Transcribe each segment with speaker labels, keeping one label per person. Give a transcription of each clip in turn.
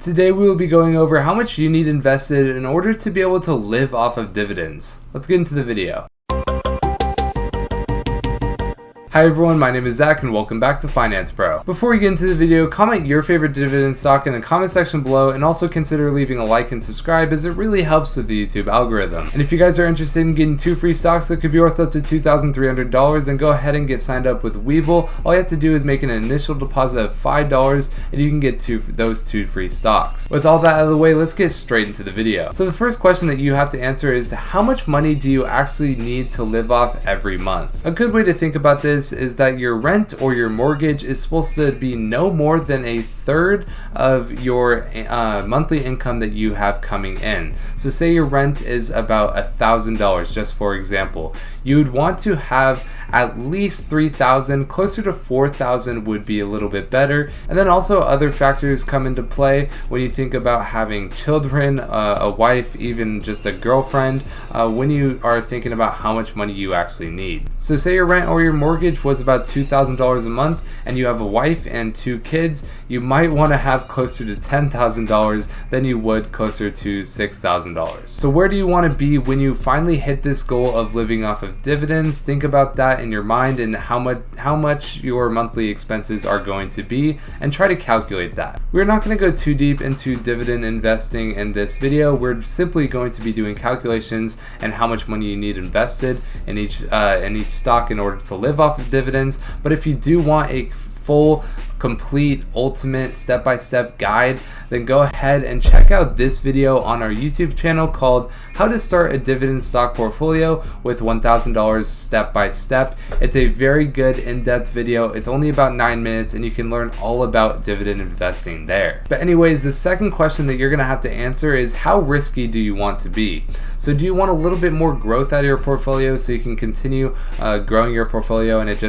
Speaker 1: Today we will be going over how much you need invested in order to be able to live off of dividends. Let's get into the video. Hi everyone, my name is Zach and welcome back to Finance Pro. Before we get into the video, comment your favorite dividend stock in the comment section below and also consider leaving a like and subscribe as it really helps with the YouTube algorithm. And if you guys are interested in getting 2 free stocks that could be worth up to $2,300, then go ahead and get signed up with WeBull. All you have to do is make an initial deposit of $5 and you can get those 2 free stocks. With all that out of the way, let's get straight into the video. So the first question that you have to answer is, how much money do you actually need to live off every month? A good way to think about this is that your rent or your mortgage is supposed to be no more than a third of your monthly income that you have coming in. So say your rent is about $1,000, just for example. You would want to have at least $3,000, closer to $4,000 would be a little bit better. And then also other factors come into play when you think about having children, a wife, even just a girlfriend, when you are thinking about how much money you actually need. So say your rent or your mortgage was about $2,000 a month and you have a wife and 2 kids, you might want to have closer to $10,000 than you would closer to $6,000. So where do you want to be when you finally hit this goal of living off of dividends? Think about that in your mind and how much your monthly expenses are going to be, and try to calculate that. We're not going to go too deep into dividend investing in this video. We're simply going to be doing calculations and how much money you need invested in each stock in order to live off of dividends. But if you do want a full, complete, ultimate step-by-step guide, then go ahead and check out this video on our YouTube channel called How to Start a Dividend Stock Portfolio with $1,000 Step-by-Step. It's a very good in-depth video. It's only about 9 minutes and you can learn all about dividend investing there. But anyways, the second question that you're going to have to answer is, how risky do you want to be? So do you want a little bit more growth out of your portfolio so you can continue growing your portfolio and it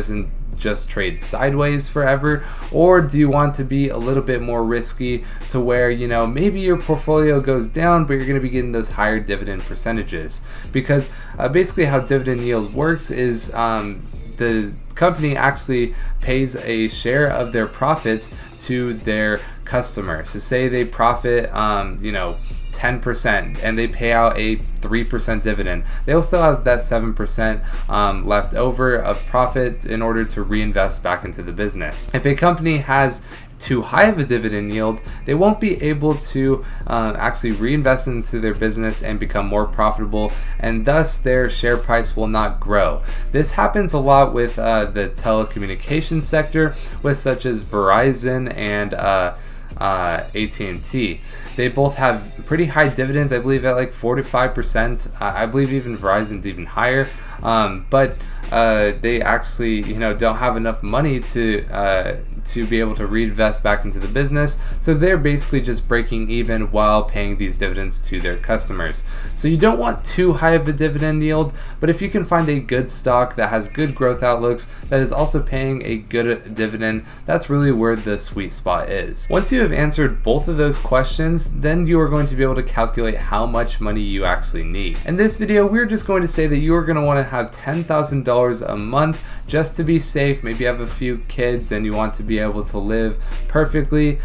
Speaker 1: just trade sideways forever? Or do you want to be a little bit more risky to where, you know, maybe your portfolio goes down but you're going to be getting those higher dividend percentages? Because basically how dividend yield works is the company actually pays a share of their profits to their customer. So say they profit 10% and they pay out a 3% dividend, they'll still have that 7% left over of profit in order to reinvest back into the business. If a company has too high of a dividend yield, they won't be able to actually reinvest into their business and become more profitable, and thus their share price will not grow. This happens a lot with the telecommunications sector, with such as Verizon and AT&T. They both have pretty high dividends, I believe at like 4 to 5%. I believe even Verizon's even higher. But they actually, don't have enough money to be able to reinvest back into the business. So they're basically just breaking even while paying these dividends to their customers. So you don't want too high of a dividend yield, but if you can find a good stock that has good growth outlooks, that is also paying a good dividend, that's really where the sweet spot is. Once you have answered both of those questions, then you are going to be able to calculate how much money you actually need. In this video, we're just going to say that you are going to want to have $10,000 a month just to be safe. Maybe you have a few kids and you want to be able to live perfectly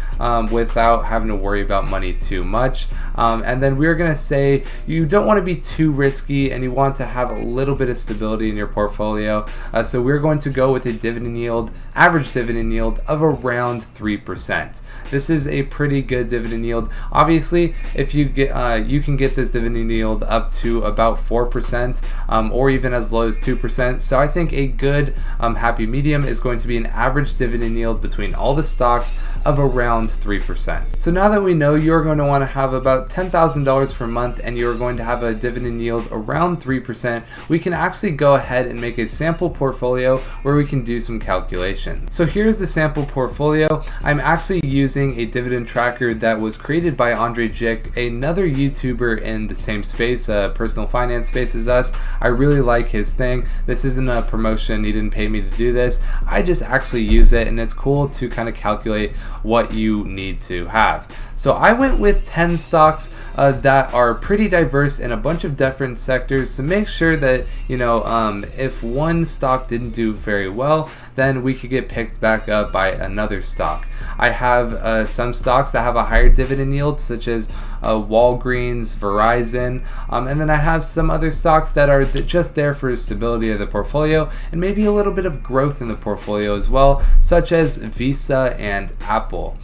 Speaker 1: without having to worry about money too much. And then we're going to say you don't want to be too risky and you want to have a little bit of stability in your portfolio. So we're going to go with a dividend yield, average dividend yield of around 3%. This is a pretty good dividend yield. Obviously, if you get you can get this dividend yield up to about 4%, or even as low as 2%. So I think a good happy medium is going to be an average dividend yield between all the stocks of around 3%. So now that we know you're going to want to have about $10,000 per month and you're going to have a dividend yield around 3%, we can actually go ahead and make a sample portfolio where we can do some calculation. So here's the sample portfolio. I'm actually using a dividend tracker that was created by Andre Jick, another YouTuber in the same space, personal finance space as us. I really like his thing. This isn't a promotion. He didn't pay me to do this. I just actually use it and it's cool to kind of calculate what you need to have. So I went with 10 stocks that are pretty diverse in a bunch of different sectors to make sure that, if one stock didn't do very well, then we could get picked back up by another stock. I have some stocks that have a higher dividend yield, such as Walgreens, Verizon, and then I have some other stocks that are just there for stability of the portfolio and maybe a little bit of growth in the portfolio as well, such as Visa and Apple.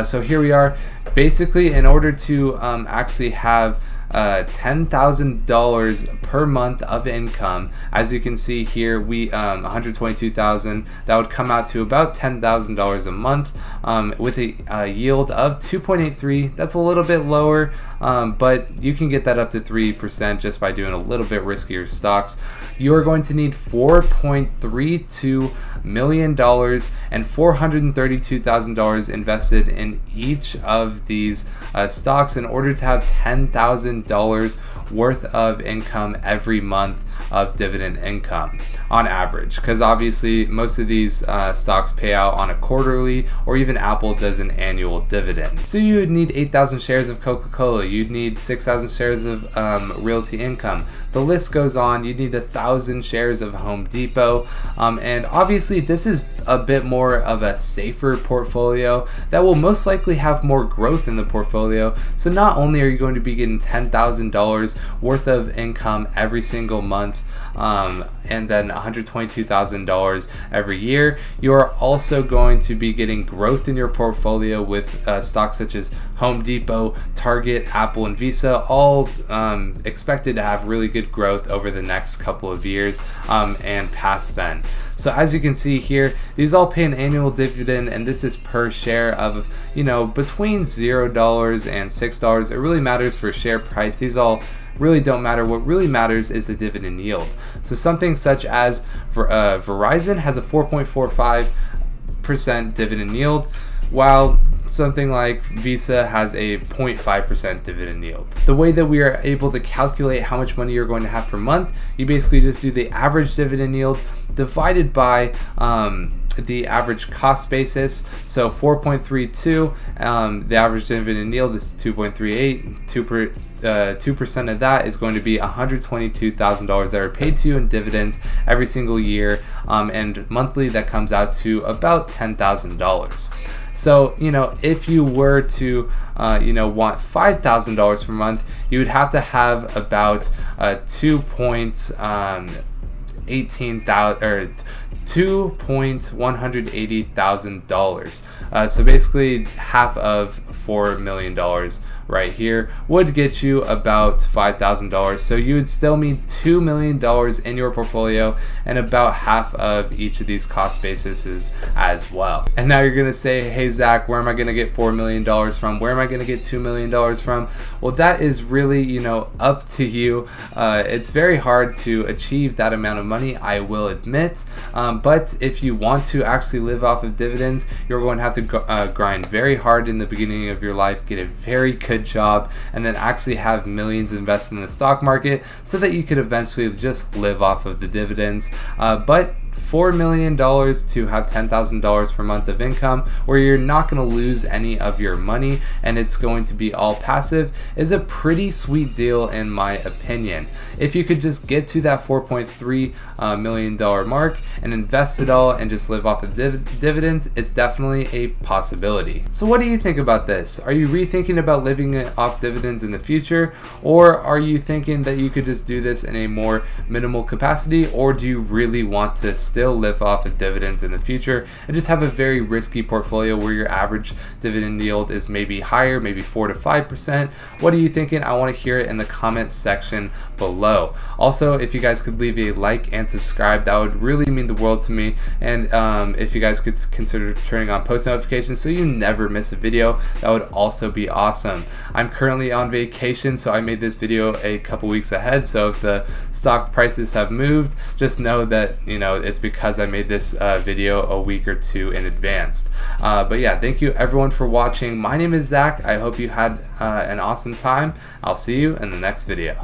Speaker 1: So here we are. Basically, in order to actually have $10,000 per month of income, as you can see here, we $122,000, that would come out to about $10,000 a month, with a yield of 2.83. That's a little bit lower, but you can get that up to 3% just by doing a little bit riskier stocks. You're going to need $4.32 million and $432,000 invested in each of these stocks in order to have $10,000 worth of income every month of dividend income on average, because obviously most of these stocks pay out on a quarterly, or even Apple does an annual dividend. So you would need 8,000 shares of Coca-Cola, you'd need 6,000 shares of Realty Income, the list goes on. You'd need 1,000 shares of Home Depot, and obviously this is a bit more of a safer portfolio that will most likely have more growth in the portfolio. So not only are you going to be getting $10,000 worth of income every single month, and then $122,000 every year, you are also going to be getting growth in your portfolio with stocks such as Home Depot, Target, Apple, and Visa, all expected to have really good growth over the next couple of years and past then. So as you can see here, these all pay an annual dividend, and this is per share of, between $0 and $6. It really matters for share price. These all really don't matter. What really matters is the dividend yield. So something such as Verizon has a 4.45% dividend yield, while something like Visa has a 0.5% dividend yield. The way that we are able to calculate how much money you're going to have per month, you basically just do the average dividend yield divided by the average cost basis. So 4.32, the average dividend yield is 2.38. 2% of that is going to be $122,000 that are paid to you in dividends every single year, and monthly that comes out to about $10,000. So, if you were to, want $5,000 per month, you would have to have about $2.180,000. So basically half of $4 million right here would get you about $5,000. So you would still need $2 million in your portfolio and about half of each of these cost bases as well. And now you're gonna say, hey Zach, where am I gonna get $4 million from? Where am I gonna get $2 million from? Well, that is really, up to you. It's very hard to achieve that amount of money, I will admit, but if you want to actually live off of dividends, you're going to have to grind very hard in the beginning of your life, get a very good job, and then actually have millions invested in the stock market so that you could eventually just live off of the dividends. But $4 million to have $10,000 per month of income where you're not going to lose any of your money and it's going to be all passive is a pretty sweet deal in my opinion. If you could just get to that $4.3 million mark and invest it all and just live off the dividends, it's definitely a possibility. So what do you think about this? Are you rethinking about living off dividends in the future, or are you thinking that you could just do this in a more minimal capacity, or do you really want to still live off of dividends in the future and just have a very risky portfolio where your average dividend yield is maybe higher, maybe 4 to 5%? What are you thinking? I want to hear it in the comments section below. Also, if you guys could leave a like and subscribe, that would really mean the world to me. And if you guys could consider turning on post notifications so you never miss a video, that would also be awesome. I'm currently on vacation, so I made this video a couple weeks ahead. So if the stock prices have moved, just know that it's because I made this video a week or two in advance. But yeah, thank you everyone for watching. My name is Zach. I hope you had an awesome time. I'll see you in the next video.